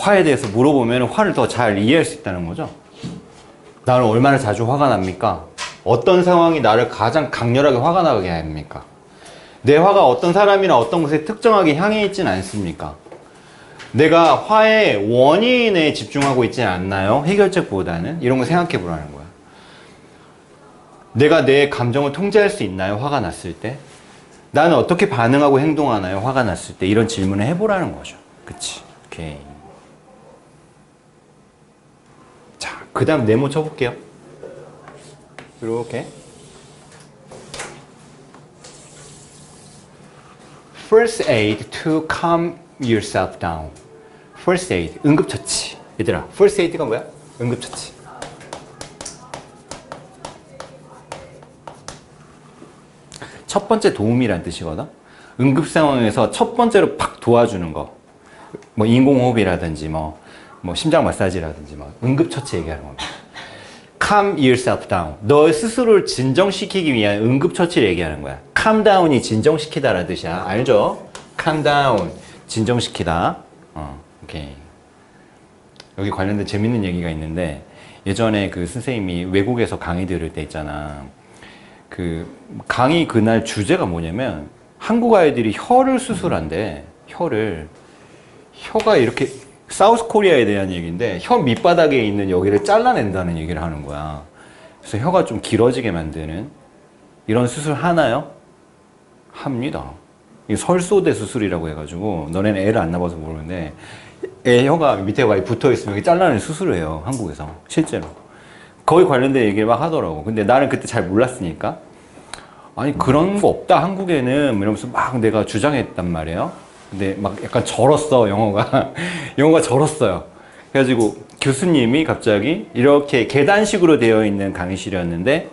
화에 대해서 물어보면 화를 더 잘 이해할 수 있다는 거죠. 나는 얼마나 자주 화가 납니까? 어떤 상황이 나를 가장 강렬하게 화가 나게 합니까? 내 화가 어떤 사람이나 어떤 것에 특정하게 향해 있지는 않습니까? 내가 화의 원인에 집중하고 있지는 않나요? 해결책보다는? 이런 거 생각해 보라는 거야. 내가 내 감정을 통제할 수 있나요? 화가 났을 때? 나는 어떻게 반응하고 행동하나요? 화가 났을 때? 이런 질문을 해보라는 거죠. 그치? 오케이. 자, 그 다음 네모 쳐볼게요. 이렇게. First aid to calm yourself down. First aid, 응급처치. 얘들아, first aid가 뭐야? 응급처치. 첫 번째 도움이란 뜻이거든. 응급 상황에서 첫 번째로 팍 도와주는 거. 뭐 인공호흡이라든지 뭐 심장 마사지라든지 뭐 응급처치 얘기하는 겁니다. Calm yourself down. 너 스스로를 진정시키기 위한 응급처치를 얘기하는 거야. Calm down이 진정시키다라는 뜻이야. 알죠? Calm down. 진정시키다. 오케이. 여기 관련된 재밌는 얘기가 있는데, 예전에 그 선생님이 외국에서 강의 들을 때 있잖아. 그 강의 그날 주제가 뭐냐면, 한국 아이들이 혀를 수술한대. 혀가 이렇게 사우스 코리아에 대한 얘기인데, 혀 밑바닥에 있는 여기를 잘라낸다는 얘기를 하는 거야. 그래서 혀가 좀 길어지게 만드는 이런 수술 하나요? 합니다. 이게 설소대 수술이라고 해가지고, 너네는 애를 안 낳아서 모르는데, 애 혀가 밑에 많이 붙어 있으면 잘라내는 수술을 해요. 한국에서. 실제로. 거의 관련된 얘기를 막 하더라고. 근데 나는 그때 잘 몰랐으니까. 아니, 그런 거 없다, 한국에는. 이러면서 막 내가 주장했단 말이에요. 근데 막 약간 절었어, 영어가. 영어가 절었어요. 그래가지고 교수님이 갑자기 이렇게 계단식으로 되어 있는 강의실이었는데,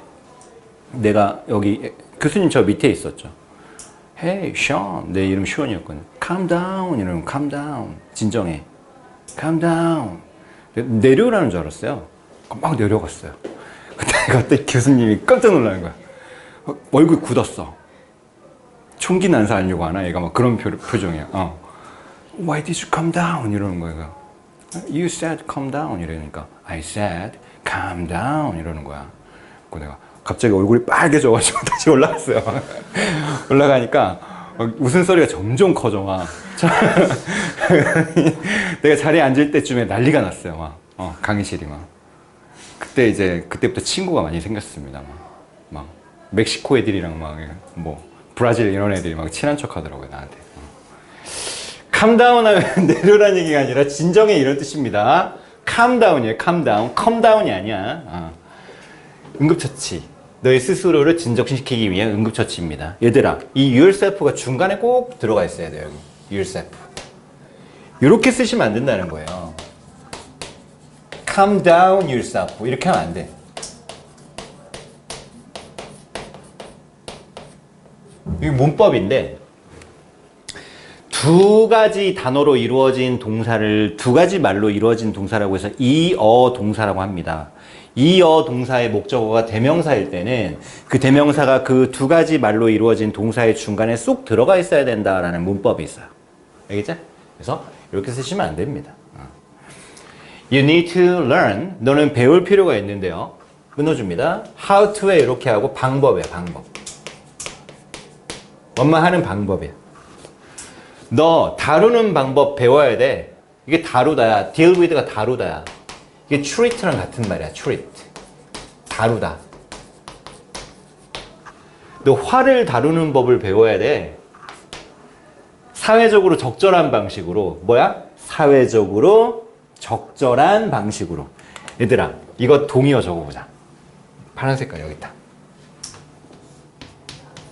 내가 여기, 교수님 저 밑에 있었죠. Hey, Sean. 내 이름 션이었거든. Calm down. 이러면 calm down. 진정해. Calm down. 내려오라는 줄 알았어요. 막 내려갔어요. 그때 갑자기 교수님이 깜짝 놀라는 거야. 얼굴 굳었어. 총기 난사하려고 하나? 얘가 막 그런 표정이야. Why did you calm down? 이러는 거야. You said calm down. 이러니까 I said calm down. 이러는 거야. 그 내가 갑자기 얼굴이 빨개져가지고 다시 올라갔어요. 올라가니까 웃음소리가 점점 커져. 막. 내가 자리에 앉을 때쯤에 난리가 났어요. 막. 강의실이 막. 그때부터 친구가 많이 생겼습니다. 막 멕시코 애들이랑 브라질 이런 애들이 막 친한 척 하더라고요, 나한테. 캄다운 하면 내려라는 얘기가 아니라 진정해 이런 뜻입니다. 캄다운이에요, 캄다운. 컴다운이 아니야. 응급처치. 너의 스스로를 진정시키기 위한 응급처치입니다. 얘들아, 이 yourself가 중간에 꼭 들어가 있어야 돼요, 여기. yourself. 이렇게 쓰시면 안 된다는 거예요. Calm down yourself. 이렇게 하면 안 돼. 이게 문법인데, 두 가지 단어로 이루어진 동사를, 두 가지 말로 이루어진 동사라고 해서 이어 동사라고 합니다. 이어 동사의 목적어가 대명사일 때는 그 대명사가 그 두 가지 말로 이루어진 동사의 중간에 쏙 들어가 있어야 된다라는 문법이 있어요. 알겠죠? 그래서 이렇게 쓰시면 안 됩니다. You need to learn. 너는 배울 필요가 있는데요. 끊어줍니다. How to에 이렇게 하고 방법이야, 방법. 엄마 하는 방법이야. 너 다루는 방법 배워야 돼. 이게 다루다야. deal with가 다루다야. 이게 treat랑 같은 말이야. treat. 다루다. 너 화를 다루는 법을 배워야 돼. 사회적으로 적절한 방식으로. 뭐야? 사회적으로 적절한 방식으로. 얘들아, 이거 동의어 적어보자. 파란 색깔 여기 있다.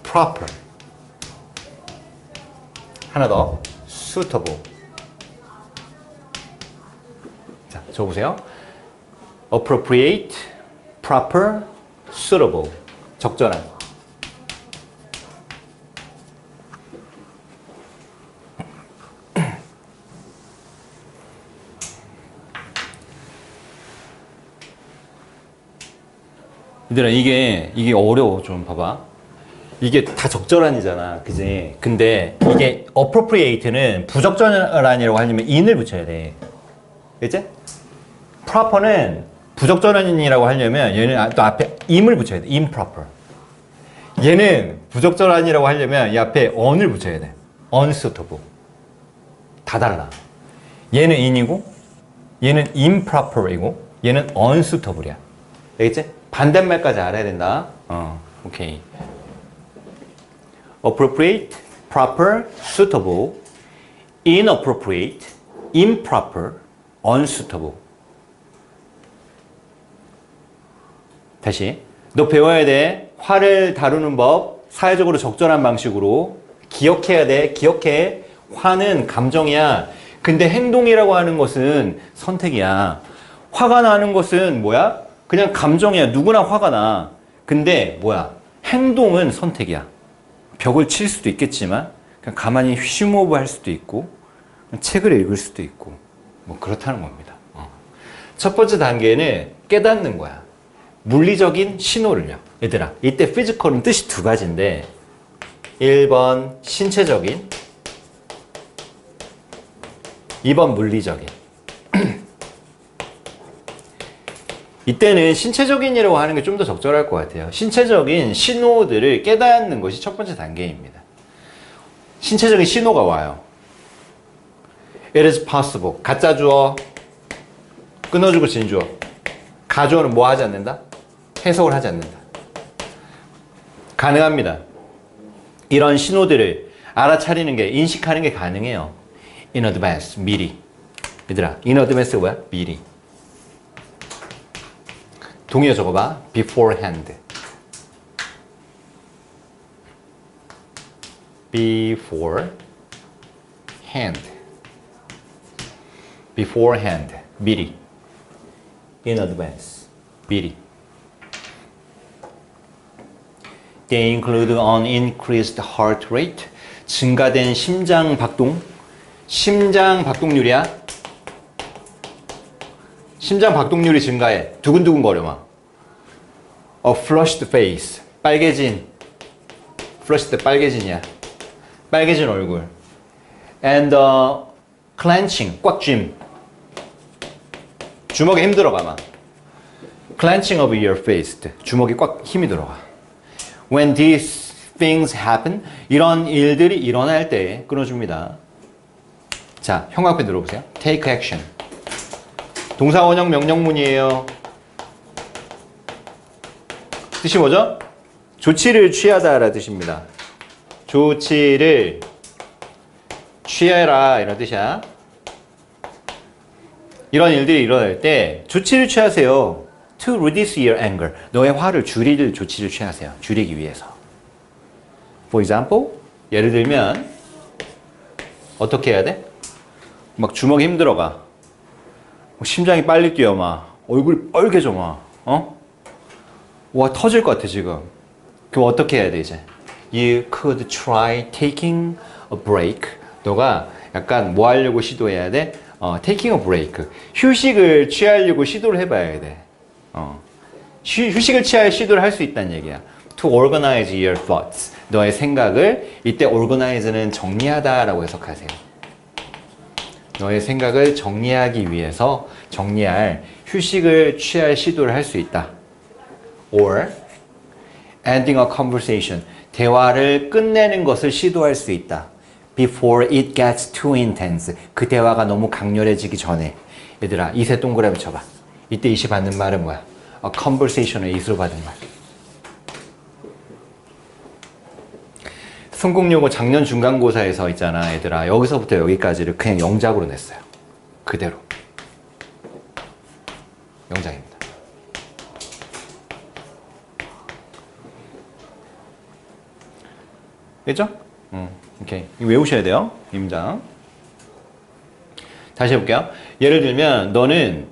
proper. 하나 더. suitable. 자, 적어보세요. appropriate, proper, suitable. 적절한. 얘들아, 이게 어려워. 좀 봐봐. 이게 다 적절한이잖아. 그지? 근데 이게 appropriate는 부적절한이라고 하려면 in을 붙여야 돼. 그치? proper는 부적절한이라고 하려면 얘는 또 앞에 im을 붙여야 돼. improper. 얘는 부적절한이라고 하려면 이 앞에 on을 붙여야 돼. unsuitable. 다 달라. 얘는 in이고 얘는 improper이고 얘는 unsuitable이야. 알겠지? 반대말까지 알아야 된다. 오케이. appropriate, proper, suitable, inappropriate, improper, unsuitable. 다시. 너 배워야 돼. 화를 다루는 법, 사회적으로 적절한 방식으로. 기억해야 돼. 기억해. 화는 감정이야. 근데 행동이라고 하는 것은 선택이야. 화가 나는 것은 뭐야? 그냥 감정이야. 누구나 화가 나. 근데 뭐야? 행동은 선택이야. 벽을 칠 수도 있겠지만 그냥 가만히 휘무브 할 수도 있고 책을 읽을 수도 있고 뭐 그렇다는 겁니다. 첫 번째 단계는 깨닫는 거야. 물리적인 신호를요. 얘들아, 이때 피지컬은 뜻이 두 가지인데 1번 신체적인 2번 물리적인. 이때는 신체적인이라고 하는 게 좀 더 적절할 것 같아요. 신체적인 신호들을 깨닫는 것이 첫 번째 단계입니다. 신체적인 신호가 와요. It is possible. 가짜 주어 끊어주고 진주어. 가주어는 뭐 하지 않는다? 해석을 하지 않는다. 가능합니다. 이런 신호들을 알아차리는 게, 인식하는 게 가능해요. In advance, 미리. 얘들아, in advance 뭐야? 미리. 동의어 적어봐. beforehand. beforehand. beforehand. 미리. in advance. 미리. They include an increased heart rate. 증가된 심장 박동. 심장 박동률이야. 심장 박동률이 증가해. 두근두근 거려 막. A flushed face. 빨개진. flushed 빨개진이야. 빨개진 얼굴. And clenching. 꽉 쥐임. 주먹에 힘 들어가 막. Clenching of your face. 주먹이 꽉 힘이 들어가. When these things happen. 이런 일들이 일어날 때 끊어줍니다. 자, 형광펜 들어보세요. Take action. 동사 원형 명령문이에요. 뜻이 뭐죠? 조치를 취하다라는 뜻입니다. 조치를 취해라 이런 뜻이야. 이런 일들이 일어날 때 조치를 취하세요. To reduce your anger. 너의 화를 줄일 조치를 취하세요. 줄이기 위해서. For example, 예를 들면 어떻게 해야 돼? 막 주먹이 힘들어가. 심장이 빨리 뛰어 막. 얼굴이 빨개져 막. 와, 터질 것 같아 지금. 그럼 어떻게 해야 돼 이제? You could try taking a break. 너가 약간 뭐 하려고 시도해야 돼? taking a break. 휴식을 취하려고 시도를 해봐야 돼. 휴식을 취할 시도를 할 수 있다는 얘기야. To organize your thoughts. 너의 생각을, 이때 organize는 정리하다라고 해석하세요. 너의 생각을 정리하기 위해서 정리할 휴식을 취할 시도를 할 수 있다. Or ending a conversation. 대화를 끝내는 것을 시도할 수 있다. Before it gets too intense. 그 대화가 너무 강렬해지기 전에. 얘들아, 이세 동그라미 쳐봐. 이때 이시 받는 말은 뭐야? A conversation을 이수로 받은 말. 성공여고 작년 중간고사에서 있잖아, 얘들아. 여기서부터 여기까지를 그냥 영작으로 냈어요. 그대로. 영작입니다. 됐죠? 오케이. 이거 외우셔야 돼요. 이 문장. 다시 해볼게요. 예를 들면, 너는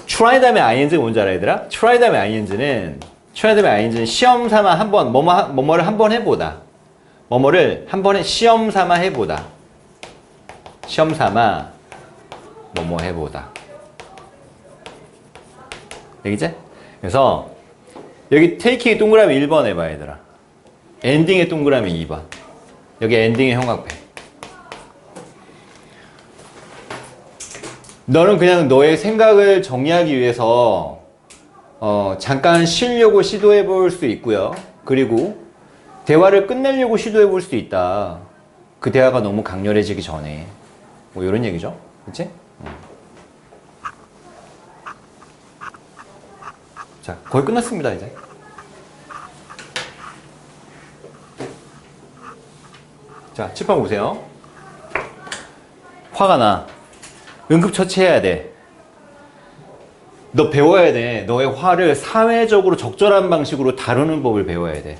try 다음에 ing가 뭔지 알아, 얘들아? try 다음에 ing는 시험 삼아 한번, 뭐뭐를 한번 해보다. 뭐뭐를 한 번에 시험 삼아 해보다. 시험 삼아 뭐뭐 해보다. 여기지? 그래서 여기 take의 동그라미 1번 해봐, 얘들아. ending의 동그라미 2번. 여기 ending의 형광펜. 너는 그냥 너의 생각을 정리하기 위해서 잠깐 쉬려고 시도해 볼 수 있고요. 그리고 대화를 끝내려고 시도해 볼 수 있다. 그 대화가 너무 강렬해지기 전에. 뭐 이런 얘기죠. 그치? 자, 거의 끝났습니다, 이제. 자, 칠판 보세요. 화가 나. 응급처치해야 돼. 너 배워야 돼. 너의 화를 사회적으로 적절한 방식으로 다루는 법을 배워야 돼.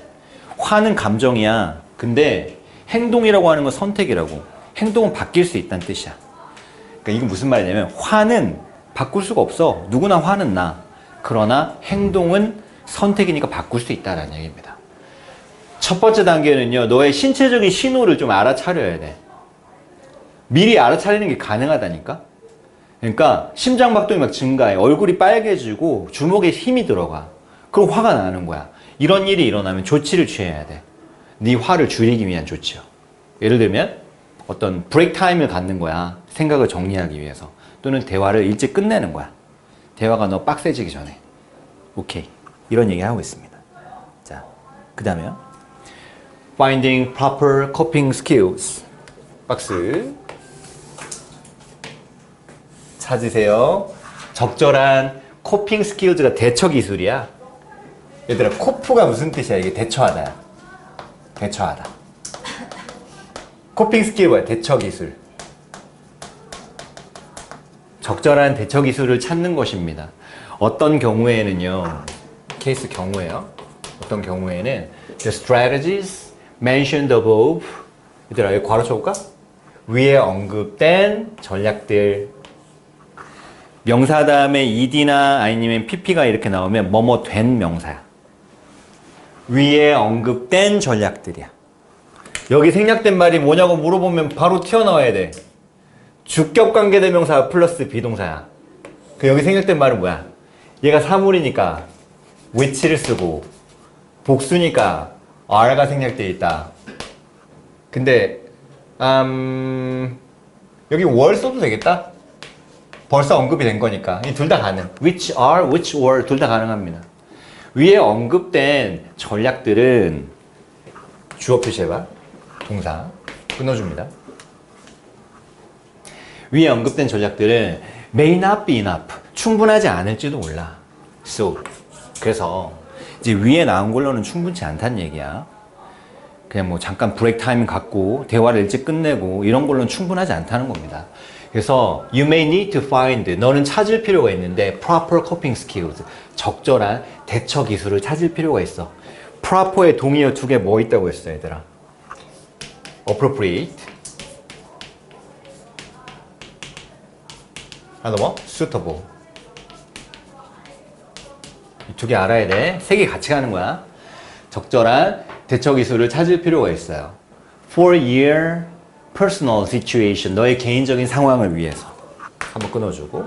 화는 감정이야. 근데 행동이라고 하는 건 선택이라고. 행동은 바뀔 수 있다는 뜻이야. 그러니까 이건 무슨 말이냐면 화는 바꿀 수가 없어. 누구나 화는 나. 그러나 행동은 선택이니까 바꿀 수 있다는 얘기입니다. 첫 번째 단계는요. 너의 신체적인 신호를 좀 알아차려야 돼. 미리 알아차리는 게 가능하다니까. 그러니까 심장박동이 막 증가해. 얼굴이 빨개지고 주먹에 힘이 들어가. 그럼 화가 나는 거야. 이런 일이 일어나면 조치를 취해야 돼. 네 화를 줄이기 위한 조치요. 예를 들면 어떤 브레이크 타임을 갖는 거야. 생각을 정리하기 위해서. 또는 대화를 일찍 끝내는 거야. 대화가 너 빡세지기 전에. 오케이. 이런 얘기 하고 있습니다. 자, 그 다음에요. Finding proper coping skills. 박스. 찾으세요. 적절한 코핑 스킬즈가 대처 기술이야. 얘들아, 코프가 무슨 뜻이야? 이게 대처하다야. 대처하다. 코핑 스킬 뭐야? 대처 기술. 적절한 대처 기술을 찾는 것입니다. 어떤 경우에는요. 케이스 경우에요. 어떤 경우에는 The strategies mentioned above. 얘들아, 여기 괄호 쳐볼까? 위에 언급된 전략들. 명사 다음에 ed나 아니면 pp가 이렇게 나오면 뭐뭐 된 명사야. 위에 언급된 전략들이야. 여기 생략된 말이 뭐냐고 물어보면 바로 튀어나와야 돼. 주격관계대명사 플러스 비동사야. 그 여기 생략된 말은 뭐야? 얘가 사물이니까 which를 쓰고 복수니까 are가 생략되어 있다. 근데 여기 were 써도 되겠다. 벌써 언급이 된 거니까. 이 둘 다 가능. which are, which were 둘 다 가능합니다. 위에 언급된 전략들은 주어 표시해봐. 동사. 끊어줍니다. 위에 언급된 전략들은 may not be enough. 충분하지 않을지도 몰라. So. 그래서 이제 위에 나온 걸로는 충분치 않다는 얘기야. 그냥 뭐 잠깐 브레이크 타임 갖고 대화를 일찍 끝내고 이런 걸로는 충분하지 않다는 겁니다. 그래서 you may need to find, 너는 찾을 필요가 있는데 proper coping skills, 적절한 대처 기술을 찾을 필요가 있어. proper의 동의어 두 개 뭐 있다고 했어, 얘들아? appropriate, 하나 뭐? suitable. 이 두 개 알아야 돼. 세 개 같이 가는 거야. 적절한 대처 기술을 찾을 필요가 있어요. For your personal situation, 너의 개인적인 상황을 위해서. 한번 끊어주고.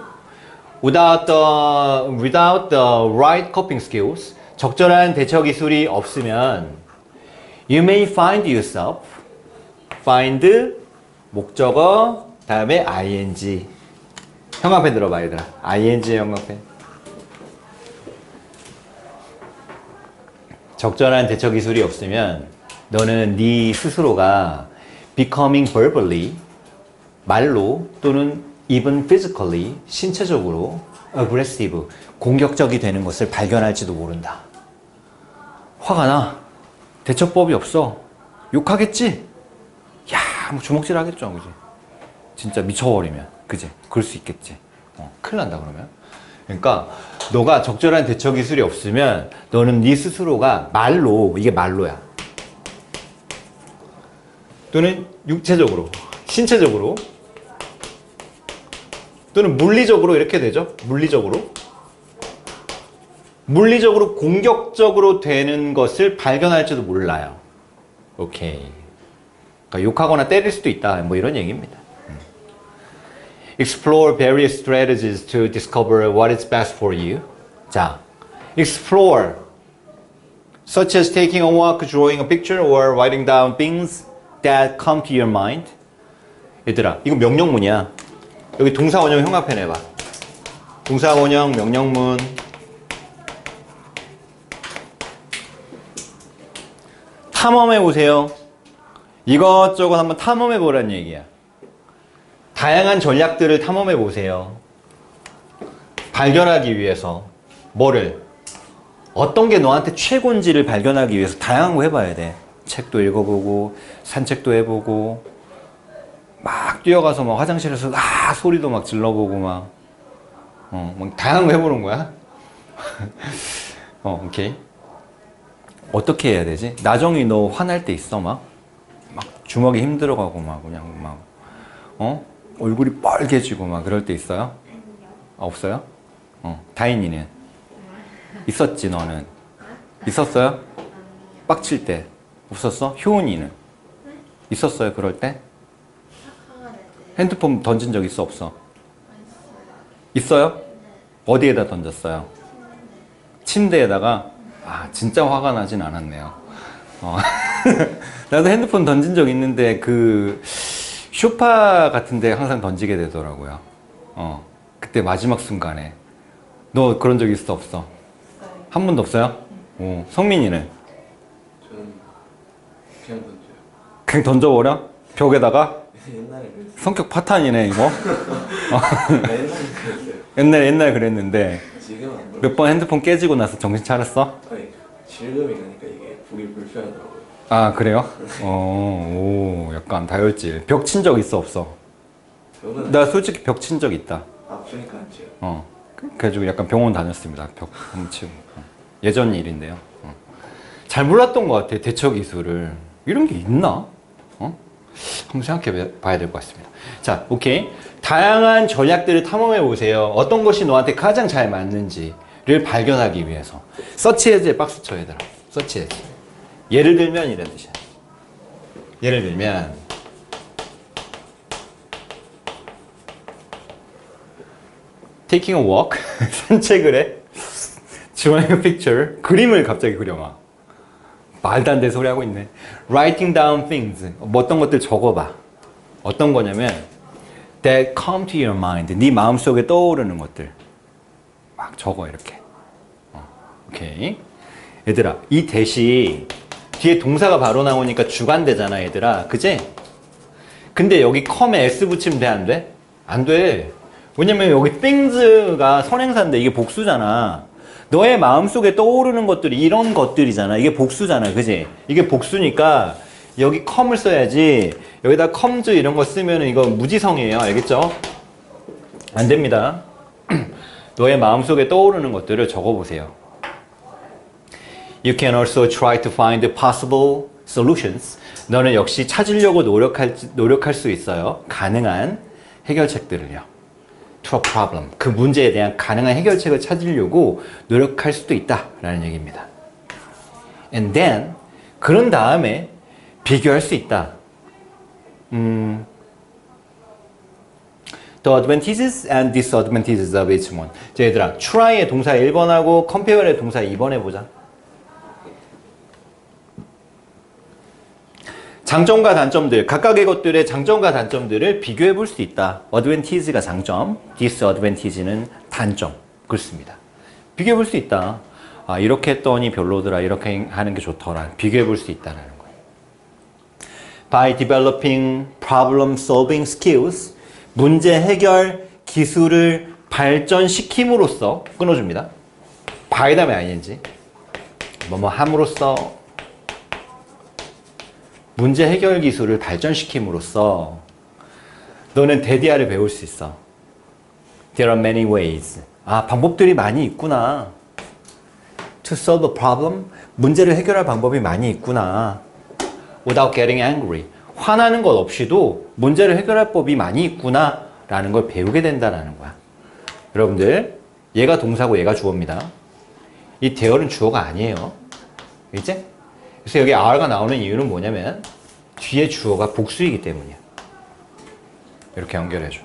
Without the right coping skills, 적절한 대처 기술이 없으면 you may find yourself, find 목적어 다음에 ing. 형광펜 들어봐, 얘들아. ing 형광펜. 적절한 대처 기술이 없으면 너는 네 스스로가 becoming verbally, 말로 또는 even physically, 신체적으로 aggressive, 공격적이 되는 것을 발견할지도 모른다. 화가 나. 대처법이 없어. 욕하겠지? 야, 뭐 주먹질 하겠죠, 그지? 진짜 미쳐버리면, 그지? 그럴 수 있겠지. 큰일 난다, 그러면. 그러니까 너가 적절한 대처 기술이 없으면 너는 네 스스로가 말로, 이게 말로야. 또는 육체적으로, 신체적으로, 또는 물리적으로 이렇게 되죠. 물리적으로 공격적으로 되는 것을 발견할지도 몰라요. 오케이. 그러니까 욕하거나 때릴 수도 있다. 뭐 이런 얘기입니다. Explore various strategies to discover what is best for you. 자, explore, such as taking a walk, drawing a picture, or writing down things that come to your mind. 얘들아, 이거 명령문이야. 여기 동사 원형 형합해내봐. 동사 원형 명령문. 탐험해 보세요. 이것저것 한번 탐험해 보라는 얘기야. 다양한 전략들을 탐험해 보세요. 발견하기 위해서. 뭐를? 어떤 게 너한테 최고인지를 발견하기 위해서 다양한 거 해봐야 돼. 책도 읽어보고 산책도 해보고 막 뛰어가서 막 화장실에서 소리도 막 질러보고 막 다양한 거 해보는 거야. 오케이. 어떻게 해야 되지? 나정이 너 화날 때 있어? 막 주먹이 힘들어가고 막 그냥 막 얼굴이 빨개지고 막 그럴 때 있어요? 없어요? 다인이는? 있었지 너는? 있었어요? 빡칠 때 없었어? 효은이는? 있었어요 그럴 때? 핸드폰 던진 적 있어 없어? 있어요? 어디에다 던졌어요? 침대에다가? 진짜 화가 나진 않았네요. 나도 핸드폰 던진 적 있는데 그 쇼파 같은 데 항상 던지게 되더라고요. 그때 마지막 순간에. 너 그런 적 있어 없어? 한 번도 없어요? 성민이는? 저는 그냥 던져요. 그냥 던져버려? 벽에다가? 옛날에 그랬어요. 성격 파탄이네 이거. 옛날에 그랬어요. 옛날 그랬는데 지금은 안 그래요. 몇 번 핸드폰 깨지고 나서 정신 차렸어? 아니, 질감이 가니까 이게 보기 불편하더라고요. 그래요? 오, 약간 다혈질. 벽 친 적 있어 없어? 저는 나 솔직히 벽 친 적 있다. 아프니까 안 쳐요. 그래가지고 약간 병원 다녔습니다. 벽 한번 치고. 예전 일인데요. 잘 몰랐던 것 같아, 대처 기술을. 이런 게 있나? 한번 생각해 봐야 될 것 같습니다. 자, 오케이. 다양한 전략들을 탐험해 보세요. 어떤 것이 너한테 가장 잘 맞는지를 발견하기 위해서. 서치해즈에 박수 쳐, 얘들아. 서치해즈. 예를 들면 이런 뜻이야. 예를 들면 taking a walk 산책을 해. drawing a picture 그림을 갑자기 그려놔. 말도 안 되는 소리 하고 있네. writing down things 어떤 것들 적어봐. 어떤 거냐면 that come to your mind 네 마음속에 떠오르는 것들 막 적어 이렇게. 오케이. 얘들아 이 대시 뒤에 동사가 바로 나오니까 주관되잖아 얘들아. 그지? 근데 여기 come에 s 붙이면 돼 안 돼? 안 돼. 왜냐면 여기 things가 선행사인데 이게 복수잖아. 너의 마음속에 떠오르는 것들이 이런 것들이잖아. 이게 복수잖아. 그지? 이게 복수니까 여기 come을 써야지. 여기다 comes 이런 거 쓰면 이거 무지성이에요. 알겠죠? 안 됩니다. 너의 마음속에 떠오르는 것들을 적어보세요. You can also try to find possible solutions. 너는 역시 찾으려고 노력할 수 있어요. 가능한 해결책들을요. To a problem. 그 문제에 대한 가능한 해결책을 찾으려고 노력할 수도 있다라는 얘기입니다. And then 그런 다음에 비교할 수 있다. The advantages and disadvantages of each one. 자, 얘들아, try의 동사 1번하고 compare의 동사 2번 해보자. 장점과 단점들, 각각의 것들의 장점과 단점들을 비교해 볼 수 있다. advantage가 장점, disadvantage는 단점. 그렇습니다. 비교해 볼 수 있다. 이렇게 했더니 별로더라. 이렇게 하는 게 좋더라. 비교해 볼 수 있다는 거예요. By developing problem solving skills, 문제 해결 기술을 발전시킴으로써 끊어줍니다. by 다음에 ing. 뭐뭐 함으로써 문제 해결 기술을 발전시킴으로써 너는 데디아를 배울 수 있어. There are many ways. 방법들이 많이 있구나. To solve a problem. 문제를 해결할 방법이 많이 있구나. Without getting angry. 화나는 것 없이도 문제를 해결할 법이 많이 있구나 라는 걸 배우게 된다는 거야. 여러분들 얘가 동사고 얘가 주어입니다. 이 대어는 주어가 아니에요. 이제? 그래서 여기 are가 나오는 이유는 뭐냐면 뒤에 주어가 복수이기 때문이야. 이렇게 연결해줘.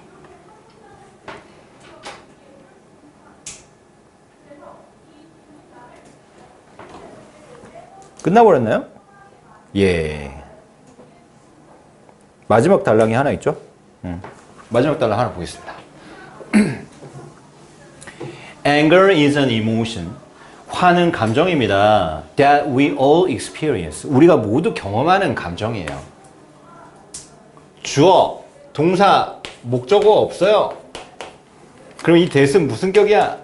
끝나버렸나요? 예. 마지막 단락이 하나 있죠? 마지막 단락 하나 보겠습니다. Anger is an emotion. 화는 감정입니다. That we all experience. 우리가 모두 경험하는 감정이에요. 주어, 동사, 목적어 없어요. 그럼 이 that은 무슨 격이야?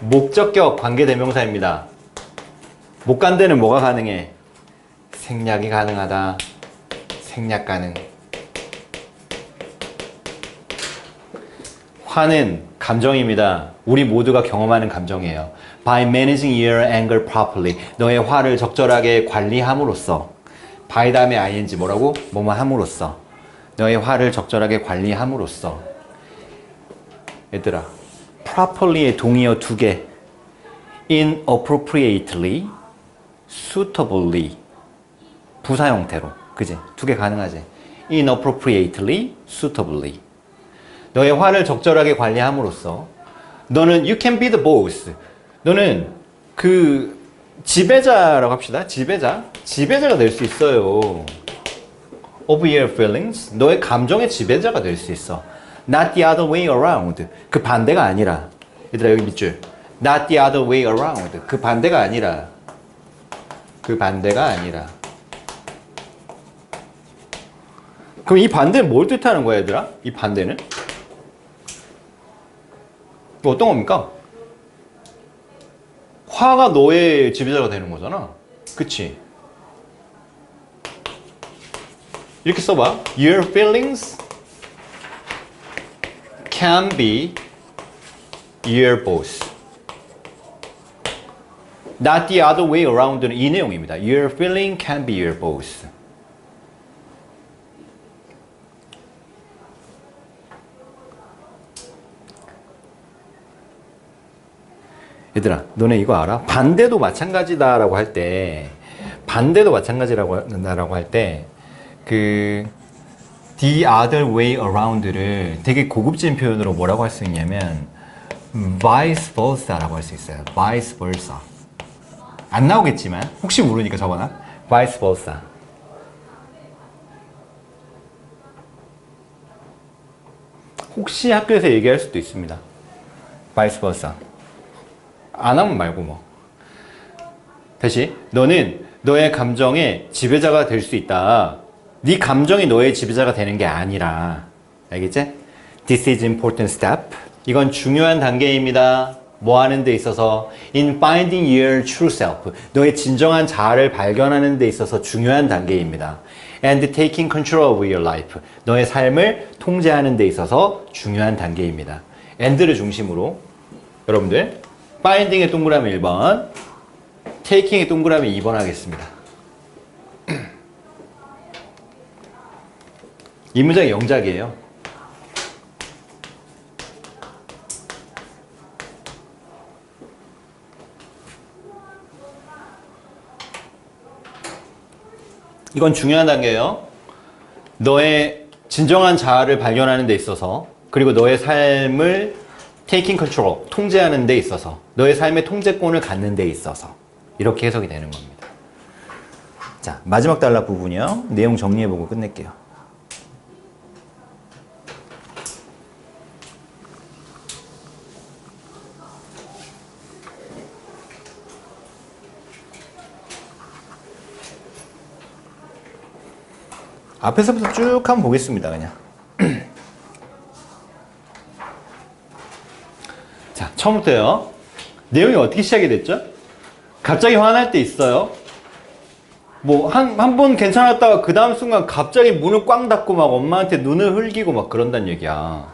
목적격 관계대명사입니다. 못 간 데는 뭐가 가능해? 생략이 가능하다. 생략 가능. 화는 감정입니다. 우리 모두가 경험하는 감정이에요. By managing your anger properly. 너의 화를 적절하게 관리함으로써. by 다음에 ing 뭐라고? 뭐뭐 함으로써. 너의 화를 적절하게 관리함으로써. 얘들아, properly의 동의어 두 개. inappropriately, suitably. 부사 형태로. 그지? 두 개 가능하지? inappropriately, suitably. 너의 화를 적절하게 관리함으로써 너는 you can be the boss. 너는 그 지배자라고 합시다. 지배자가 될 수 있어요. of your feelings. 너의 감정의 지배자가 될 수 있어. not the other way around. 그 반대가 아니라. 얘들아 여기 밑줄. not the other way around. 그 반대가 아니라. 그 반대가 아니라. 그럼 이 반대는 뭘 뜻하는 거야, 얘들아? 이 반대는? 어떤 겁니까? 화가 너의 지배자가 되는 거잖아. 그치? 이렇게 써봐. Your feelings can be your boss. Not the other way around는 이 내용입니다. Your feeling can be your boss. 얘들아, 너네 이거 알아? 반대도 마찬가지다라고 할 때, the other way around를 되게 고급진 표현으로 뭐라고 할 수 있냐면, vice versa라고 할 수 있어요. vice versa. 안 나오겠지만, 혹시 모르니까 적어놔. vice versa. 혹시 학교에서 얘기할 수도 있습니다. vice versa. 안 하면 말고 뭐. 다시 너는 너의 감정의 지배자가 될 수 있다. 네 감정이 너의 지배자가 되는 게 아니라. 알겠지? This is important step. 이건 중요한 단계입니다. 뭐 하는 데 있어서? In finding your true self. 너의 진정한 자아를 발견하는 데 있어서 중요한 단계입니다. And taking control of your life. 너의 삶을 통제하는 데 있어서 중요한 단계입니다. and를 중심으로 여러분들 finding의 동그라미 1번, taking의 동그라미 2번 하겠습니다. 이 문장이 영작이에요. 이건 중요한 단계예요. 너의 진정한 자아를 발견하는 데 있어서, 그리고 너의 삶을 taking control, 통제하는 데 있어서, 너의 삶의 통제권을 갖는 데 있어서 이렇게 해석이 되는 겁니다. 자, 마지막 단락 부분이요. 내용 정리해보고 끝낼게요. 앞에서부터 쭉 한번 보겠습니다. 그냥. 자, 처음부터요. 내용이 어떻게 시작이 됐죠? 갑자기 화날 때 있어요. 뭐 한 번 괜찮았다가 그 다음 순간 갑자기 문을 꽝 닫고 막 엄마한테 눈을 흘기고 막 그런다는 얘기야.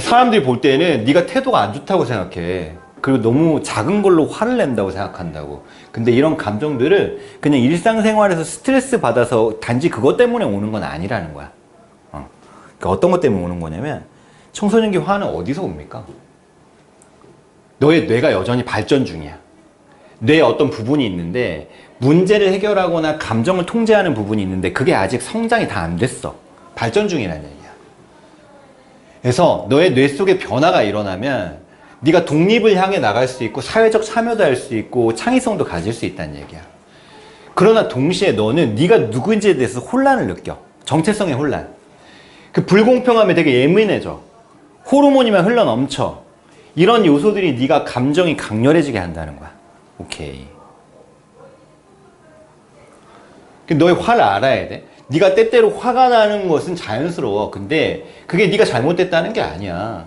사람들이 볼 때는 네가 태도가 안 좋다고 생각해. 그리고 너무 작은 걸로 화를 낸다고 생각한다고. 근데 이런 감정들은 그냥 일상생활에서 스트레스 받아서 단지 그것 때문에 오는 건 아니라는 거야. 그러니까 어떤 것 때문에 오는 거냐면, 청소년기 화는 어디서 옵니까? 너의 뇌가 여전히 발전 중이야. 뇌에 어떤 부분이 있는데 문제를 해결하거나 감정을 통제하는 부분이 있는데 그게 아직 성장이 다 안 됐어. 발전 중이라는 얘기야. 그래서 너의 뇌 속에 변화가 일어나면 네가 독립을 향해 나갈 수 있고 사회적 참여도 할 수 있고 창의성도 가질 수 있다는 얘기야. 그러나 동시에 너는 네가 누구인지에 대해서 혼란을 느껴. 정체성의 혼란. 그 불공평함에 되게 예민해져. 호르몬이 막 흘러넘쳐. 이런 요소들이 네가 감정이 강렬해지게 한다는 거야. 오케이. 너의 화를 알아야 돼. 네가 때때로 화가 나는 것은 자연스러워. 근데 그게 네가 잘못됐다는 게 아니야.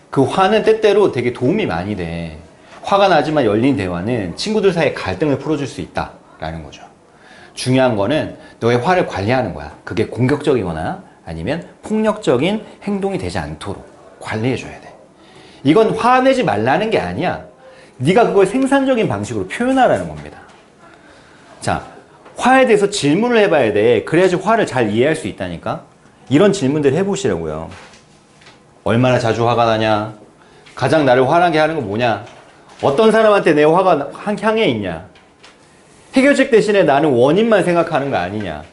그 화는 때때로 되게 도움이 많이 돼. 화가 나지만 열린 대화는 친구들 사이의 갈등을 풀어줄 수 있다라는 거죠. 중요한 거는 너의 화를 관리하는 거야. 그게 공격적이거나 아니면 폭력적인 행동이 되지 않도록 관리해줘야 돼. 이건 화내지 말라는 게 아니야. 네가 그걸 생산적인 방식으로 표현하라는 겁니다. 자, 화에 대해서 질문을 해봐야 돼. 그래야지 화를 잘 이해할 수 있다니까. 이런 질문들 해보시라고요. 얼마나 자주 화가 나냐? 가장 나를 화나게 하는 건 뭐냐? 어떤 사람한테 내 화가 향해 있냐? 해결책 대신에 나는 원인만 생각하는 거 아니냐?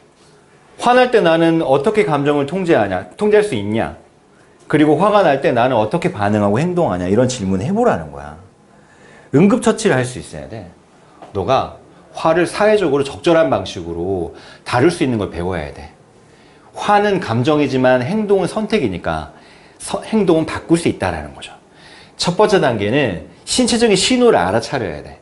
화날 때 나는 어떻게 감정을 통제할 수 있냐? 그리고 화가 날 때 나는 어떻게 반응하고 행동하냐? 이런 질문 해보라는 거야. 응급처치를 할 수 있어야 돼. 너가 화를 사회적으로 적절한 방식으로 다룰 수 있는 걸 배워야 돼. 화는 감정이지만 행동은 선택이니까 행동은 바꿀 수 있다는 거죠. 첫 번째 단계는 신체적인 신호를 알아차려야 돼.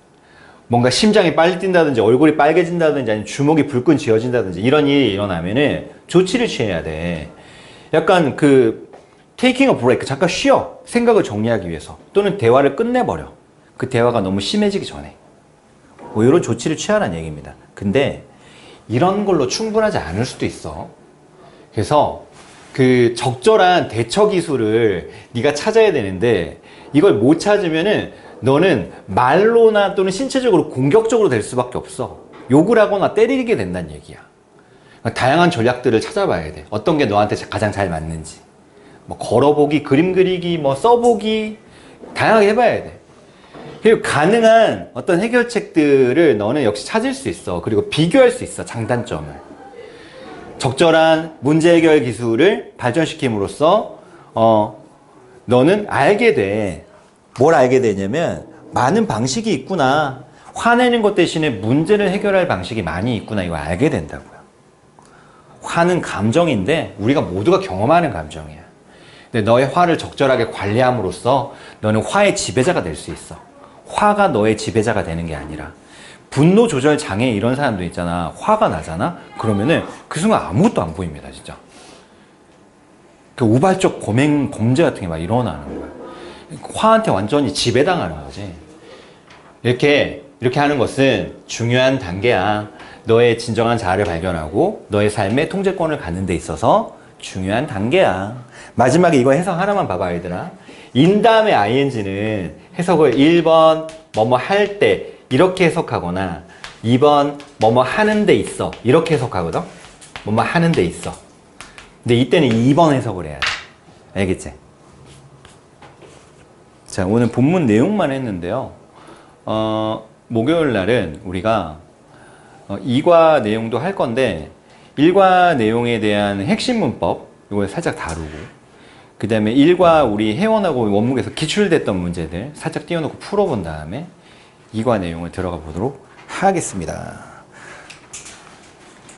뭔가 심장이 빨리 뛴다든지 얼굴이 빨개진다든지 아니면 주먹이 불끈 쥐어진다든지 이런 일이 일어나면은 조치를 취해야 돼. 약간 taking a break, 잠깐 쉬어. 생각을 정리하기 위해서. 또는 대화를 끝내버려. 그 대화가 너무 심해지기 전에. 뭐 이런 조치를 취하라는 얘기입니다. 근데 이런 걸로 충분하지 않을 수도 있어. 그래서 그 적절한 대처 기술을 네가 찾아야 되는데 이걸 못 찾으면은 너는 말로나 또는 신체적으로 공격적으로 될 수밖에 없어. 욕을 하거나 때리게 된다는 얘기야. 다양한 전략들을 찾아봐야 돼. 어떤 게 너한테 가장 잘 맞는지. 뭐 걸어보기, 그림 그리기, 뭐 써보기 다양하게 해봐야 돼. 그리고 가능한 어떤 해결책들을 너는 역시 찾을 수 있어. 그리고 비교할 수 있어. 장단점을. 적절한 문제 해결 기술을 발전시킴으로써 너는 알게 돼. 뭘 알게 되냐면 많은 방식이 있구나. 화내는 것 대신에 문제를 해결할 방식이 많이 있구나. 이거 알게 된다고요. 화는 감정인데 우리가 모두가 경험하는 감정이야. 근데 너의 화를 적절하게 관리함으로써 너는 화의 지배자가 될 수 있어. 화가 너의 지배자가 되는 게 아니라 분노 조절 장애 이런 사람도 있잖아. 화가 나잖아? 그러면은 그 순간 아무것도 안 보입니다. 진짜. 그 우발적 범죄 같은 게 막 일어나는 거야. 화한테 완전히 지배당하는 거지. 이렇게 하는 것은 중요한 단계야. 너의 진정한 자아를 발견하고 너의 삶의 통제권을 갖는 데 있어서 중요한 단계야. 마지막에 이거 해석 하나만 봐봐, 얘들아. in 다음에 ing는 해석을 1번 뭐뭐 할 때 이렇게 해석하거나 2번 뭐뭐 하는 데 있어 이렇게 해석하거든. 뭐뭐 하는 데 있어. 근데 이때는 2번 해석을 해야 돼. 알겠지? 자, 오늘 본문 내용만 했는데요. 목요일 날은 우리가 2과 내용도 할 건데 1과 내용에 대한 핵심 문법 이걸 살짝 다루고 그 다음에 1과 우리 회원하고 원목에서 기출됐던 문제들 살짝 띄워놓고 풀어본 다음에 2과 내용을 들어가 보도록 하겠습니다.